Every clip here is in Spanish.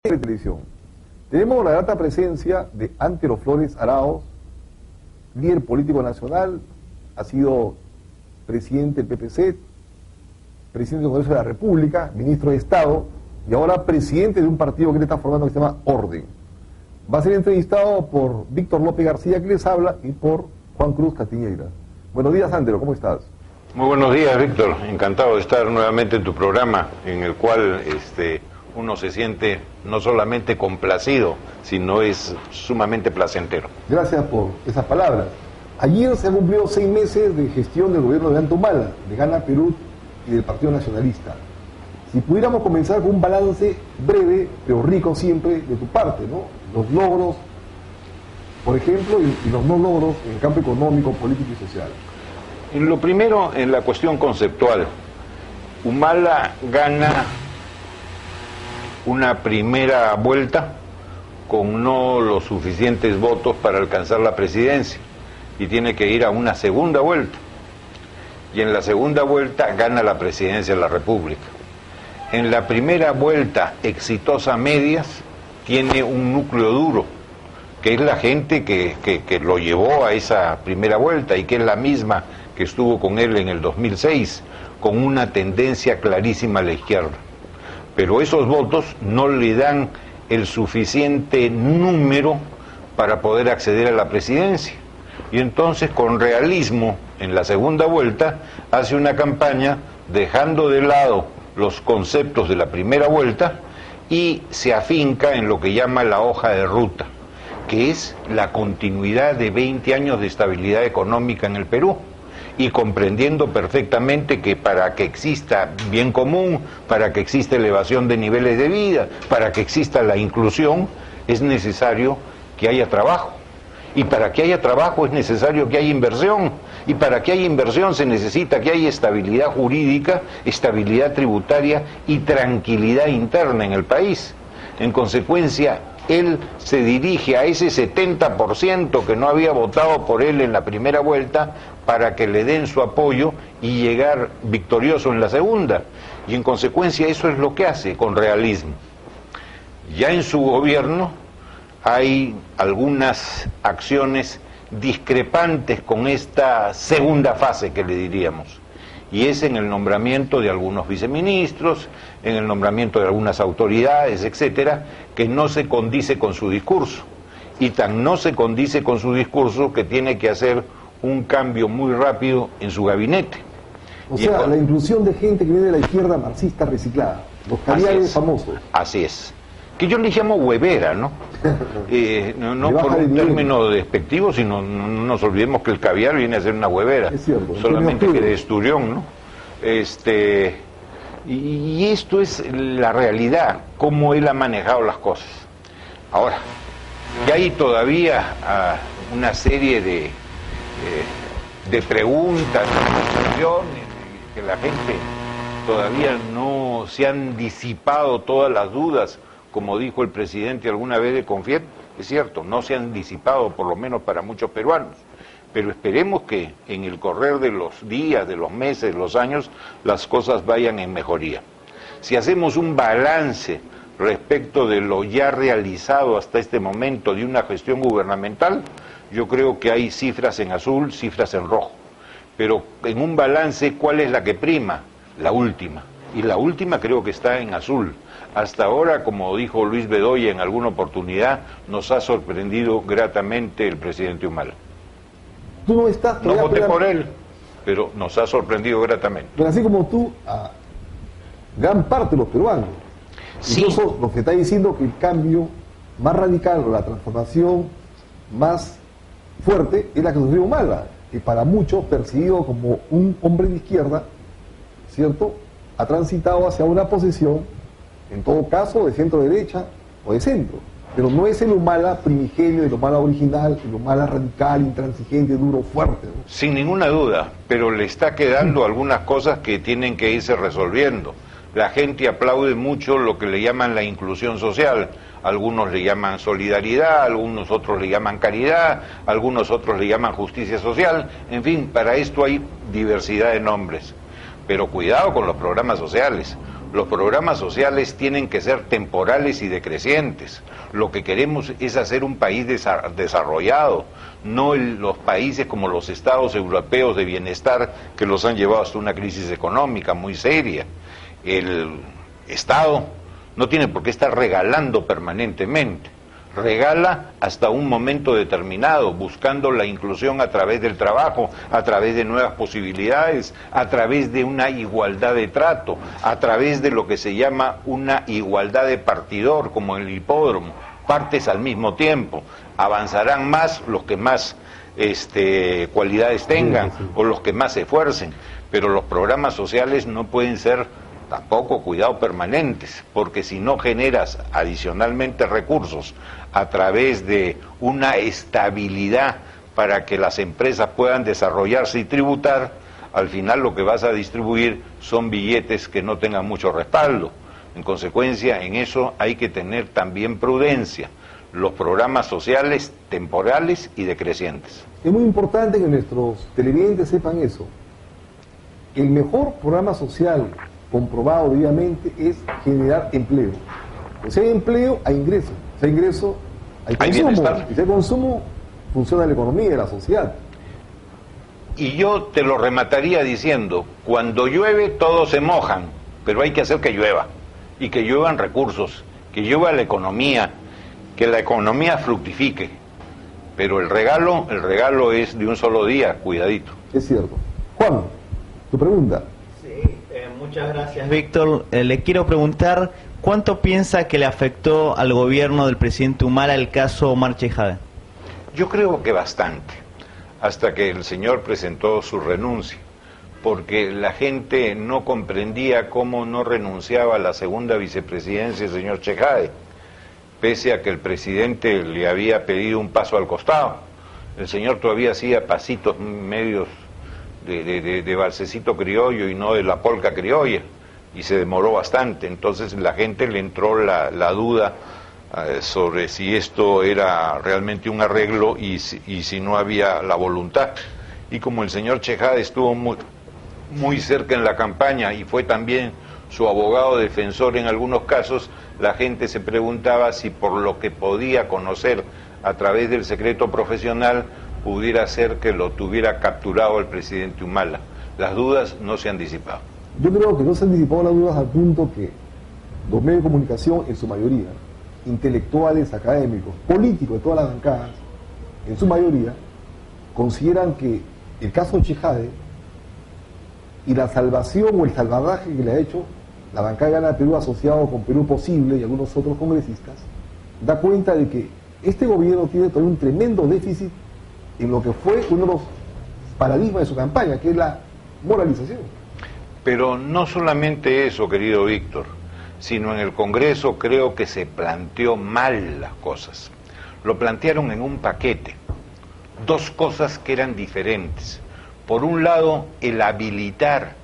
de televisión. Tenemos la grata presencia de Ángelo Flores Arauz, líder político nacional, ha sido presidente del PPC, presidente del Congreso de la República, ministro de Estado y ahora presidente de un partido que le está formando que se llama Orden. Va a ser entrevistado por Víctor López García, que les habla, y por Juan Cruz Castiñeira. Buenos días, Ángelo, ¿cómo estás? Muy buenos días, Víctor. Encantado de estar nuevamente en tu programa, en el cual uno se siente no solamente complacido, sino es sumamente placentero. Gracias por esas palabras. Ayer se han cumplido 6 meses de gestión del gobierno de Ollanta Humala, de Gana Perú y del Partido Nacionalista. Si pudiéramos comenzar con un balance breve, pero rico siempre, de tu parte, ¿no? Los logros, por ejemplo, y los no logros en el campo económico, político y social. En lo primero, en la cuestión conceptual, Humala gana una primera vuelta con no los suficientes votos para alcanzar la presidencia y tiene que ir a una segunda vuelta, y en la segunda vuelta gana la presidencia de la República. En la primera vuelta exitosa a medias tiene un núcleo duro, que es la gente que lo llevó a esa primera vuelta y que es la misma que estuvo con él en el 2006, con una tendencia clarísima a la izquierda. Pero esos votos no le dan el suficiente número para poder acceder a la presidencia. Y entonces, con realismo, en la segunda vuelta, hace una campaña dejando de lado los conceptos de la primera vuelta y se afinca en lo que llama la hoja de ruta, que es la continuidad de 20 años de estabilidad económica en el Perú, y comprendiendo perfectamente que para que exista bien común, para que exista elevación de niveles de vida, para que exista la inclusión, es necesario que haya trabajo. Y para que haya trabajo es necesario que haya inversión. Y para que haya inversión se necesita que haya estabilidad jurídica, estabilidad tributaria y tranquilidad interna en el país. En consecuencia, él se dirige a ese 70% que no había votado por él en la primera vuelta para que le den su apoyo y llegar victorioso en la segunda. Y en consecuencia eso es lo que hace con realismo. Ya en su gobierno hay algunas acciones discrepantes con esta segunda fase que le diríamos, y es en el nombramiento de algunos viceministros, en el nombramiento de algunas autoridades, etcétera, que no se condice con su discurso, y tan no se condice con su discurso que tiene que hacer un cambio muy rápido en su gabinete. O sea, la inclusión de gente que viene de la izquierda marxista reciclada, los caviares famosos. Así es. Que yo le llamo huevera, ¿no? No por un término despectivo, sino no nos olvidemos que el caviar viene a ser una huevera. Es cierto, solamente que de esturión, ¿no? Y esto es la realidad, cómo él ha manejado las cosas. Ahora, que hay todavía una serie de preguntas, de cuestiones, que la gente todavía no se han disipado todas las dudas, como dijo el presidente alguna vez de Confiet. Es cierto, no se han disipado, por lo menos para muchos peruanos, pero esperemos que en el correr de los días, de los meses, de los años, las cosas vayan en mejoría. Si hacemos un balance respecto de lo ya realizado hasta este momento de una gestión gubernamental, yo creo que hay cifras en azul, cifras en rojo, pero en un balance, ¿cuál es la que prima? La última, y la última creo que está en azul. Hasta ahora, como dijo Luis Bedoya en alguna oportunidad, nos ha sorprendido gratamente el presidente Humala. Tú no estás... No voté por él, pero nos ha sorprendido gratamente. Pero así como tú, a gran parte de los peruanos. Sí. Incluso lo que está diciendo que el cambio más radical, o la transformación más fuerte, es la que sufrió Humala, que para muchos, percibido como un hombre de izquierda, ¿cierto?, ha transitado hacia una posición, en todo caso, de centro-derecha o de centro. Pero no es el Humala primigenio, el Humala original, el Humala radical, intransigente, duro, fuerte, ¿no? Sin ninguna duda, pero le está quedando algunas cosas que tienen que irse resolviendo. La gente aplaude mucho lo que le llaman la inclusión social. Algunos le llaman solidaridad, algunos otros le llaman caridad, algunos otros le llaman justicia social. En fin, para esto hay diversidad de nombres. Pero cuidado con los programas sociales. Los programas sociales tienen que ser temporales y decrecientes. Lo que queremos es hacer un país desarrollado, no los países como los estados europeos de bienestar que los han llevado hasta una crisis económica muy seria. El Estado no tiene por qué estar regalando permanentemente. Regala hasta un momento determinado, buscando la inclusión a través del trabajo, a través de nuevas posibilidades, a través de una igualdad de trato, a través de lo que se llama una igualdad de partidor, como en el hipódromo, partes al mismo tiempo. Avanzarán más los que más cualidades tengan, o los que más se esfuercen, pero los programas sociales no pueden ser tampoco cuidado permanentes, porque si no generas adicionalmente recursos a través de una estabilidad para que las empresas puedan desarrollarse y tributar, al final lo que vas a distribuir son billetes que no tengan mucho respaldo. En consecuencia, en eso hay que tener también prudencia. Los programas sociales temporales y decrecientes. Es muy importante que nuestros televidentes sepan eso. El mejor programa social comprobado debidamente es generar empleo. Pues si hay empleo, hay ingreso. Si hay ingreso, hay consumo. Bienestar. Y si hay consumo, funciona la economía y la sociedad. Y yo te lo remataría diciendo, cuando llueve todos se mojan, pero hay que hacer que llueva, y que lluevan recursos, que llueva la economía, que la economía fructifique. Pero el regalo es de un solo día, cuidadito. Es cierto. Juan, tu pregunta. Muchas gracias, Víctor. Le quiero preguntar, ¿cuánto piensa que le afectó al gobierno del presidente Humala el caso Omar Chejade? Yo creo que bastante, hasta que el señor presentó su renuncia, porque la gente no comprendía cómo no renunciaba a la segunda vicepresidencia el señor Chejade, pese a que el presidente le había pedido un paso al costado. El señor todavía hacía pasitos medios de valsecito criollo y no de la polca criolla, y se demoró bastante. Entonces la gente le entró la duda sobre si esto era realmente un arreglo y si no había la voluntad. Y como el señor Chejade estuvo muy cerca en la campaña y fue también su abogado defensor en algunos casos, la gente se preguntaba si por lo que podía conocer a través del secreto profesional pudiera ser que lo tuviera capturado el presidente Humala. Las dudas no se han disipado. Yo creo que no se han disipado las dudas al punto que los medios de comunicación, en su mayoría, intelectuales, académicos, políticos de todas las bancadas, en su mayoría, consideran que el caso Chejade y la salvación o el salvadaje que le ha hecho la bancada Gana Perú asociado con Perú Posible y algunos otros congresistas, da cuenta de que este gobierno tiene todavía un tremendo déficit en lo que fue uno de los paradigmas de su campaña, que es la moralización. Pero no solamente eso, querido Víctor, sino en el Congreso creo que se planteó mal las cosas. Lo plantearon en un paquete, dos cosas que eran diferentes. Por un lado, el habilitar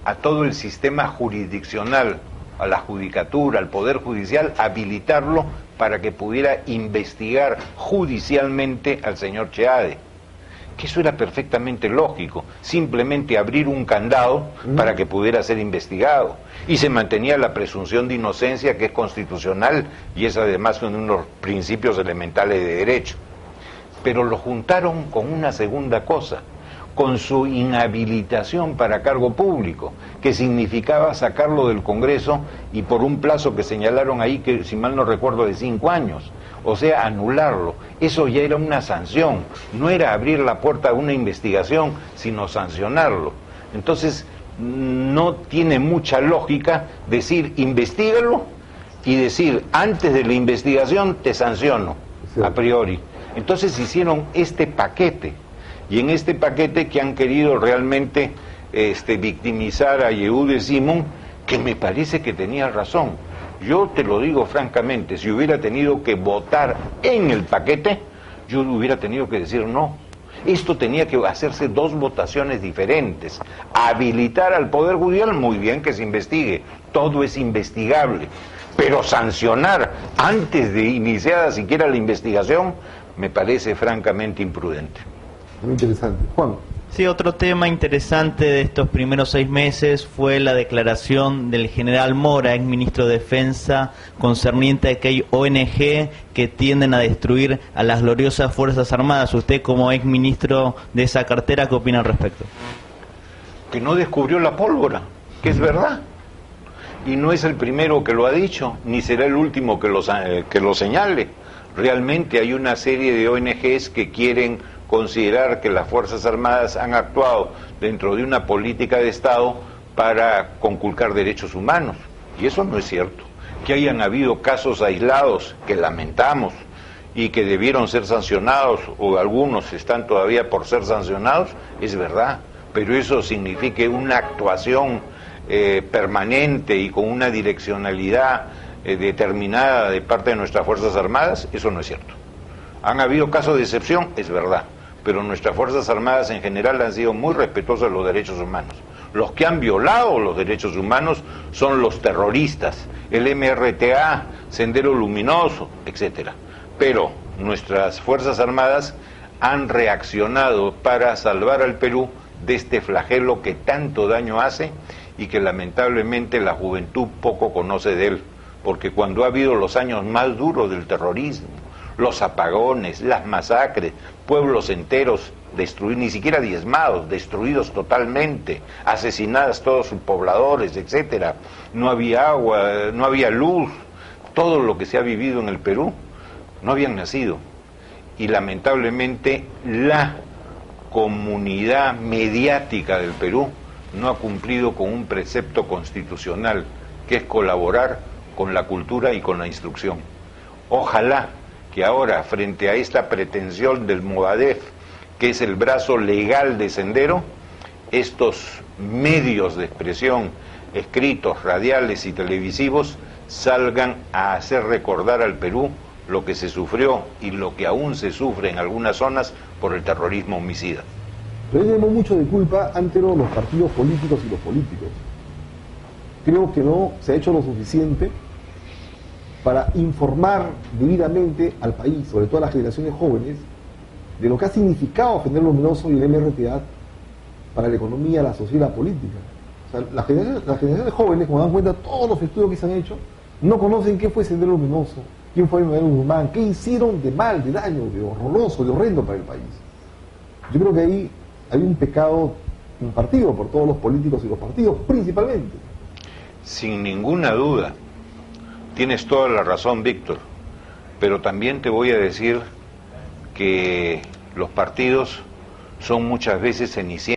a todo el sistema jurisdiccional, a la judicatura, al Poder Judicial, habilitarlo para que pudiera investigar judicialmente al señor Chejade, que eso era perfectamente lógico, simplemente abrir un candado para que pudiera ser investigado, y se mantenía la presunción de inocencia, que es constitucional y es además uno de los principios elementales de derecho. Pero lo juntaron con una segunda cosa, con su inhabilitación para cargo público, que significaba sacarlo del Congreso y por un plazo que señalaron ahí, que si mal no recuerdo de 5 años, o sea, anularlo. Eso ya era una sanción, no era abrir la puerta a una investigación, sino sancionarlo. Entonces, no tiene mucha lógica decir, investígalo, y decir, antes de la investigación te sanciono, a priori. Entonces hicieron este paquete, y en este paquete que han querido realmente victimizar a Yehude Simón, que me parece que tenía razón. Yo te lo digo francamente, si hubiera tenido que votar en el paquete, yo hubiera tenido que decir no. Esto tenía que hacerse 2 votaciones diferentes. Habilitar al Poder Judicial, muy bien que se investigue, todo es investigable, pero sancionar antes de iniciada siquiera la investigación me parece francamente imprudente. Muy interesante. Juan. Sí, otro tema interesante de estos primeros 6 meses fue la declaración del general Mora, ex ministro de Defensa, concerniente a que hay ONG que tienden a destruir a las gloriosas Fuerzas Armadas. Usted, como ex ministro de esa cartera, ¿qué opina al respecto? Que no descubrió la pólvora, que es verdad. Y no es el primero que lo ha dicho, ni será el último que lo señale. Realmente hay una serie de ONGs que quieren considerar que las Fuerzas Armadas han actuado dentro de una política de Estado para conculcar derechos humanos. Y eso no es cierto. Que hayan habido casos aislados que lamentamos y que debieron ser sancionados, o algunos están todavía por ser sancionados, es verdad. Pero eso signifique una actuación permanente y con una direccionalidad determinada de parte de nuestras Fuerzas Armadas, eso no es cierto. Han habido casos de excepción, es verdad, pero nuestras Fuerzas Armadas en general han sido muy respetuosas de los derechos humanos. Los que han violado los derechos humanos son los terroristas, el MRTA, Sendero Luminoso, etcétera. Pero nuestras Fuerzas Armadas han reaccionado para salvar al Perú de este flagelo que tanto daño hace y que lamentablemente la juventud poco conoce de él, porque cuando ha habido los años más duros del terrorismo, los apagones, las masacres, pueblos enteros destruidos, ni siquiera diezmados, destruidos totalmente, asesinadas todos sus pobladores, etcétera, no había agua, no había luz, todo lo que se ha vivido en el Perú, no habían nacido. Y lamentablemente la comunidad mediática del Perú no ha cumplido con un precepto constitucional, que es colaborar con la cultura y con la instrucción. Ojalá que ahora, frente a esta pretensión del Movadef, que es el brazo legal de Sendero, estos medios de expresión, escritos, radiales y televisivos, salgan a hacer recordar al Perú lo que se sufrió y lo que aún se sufre en algunas zonas por el terrorismo homicida. Pero tenemos mucho de culpa ante los partidos políticos y los políticos. Creo que no se ha hecho lo suficiente para informar debidamente al país, sobre todo a las generaciones jóvenes, de lo que ha significado Sendero Luminoso y el MRTA para la economía, la sociedad y la política. O sea, las generaciones jóvenes, como dan cuenta, todos los estudios que se han hecho, no conocen qué fue Sendero Luminoso, quién fue Manuel Guzmán, qué hicieron de mal, de daño, de horroroso, de horrendo para el país. Yo creo que ahí hay un pecado compartido por todos los políticos y los partidos, principalmente. Sin ninguna duda. Tienes toda la razón, Víctor, pero también te voy a decir que los partidos son muchas veces cenicientos.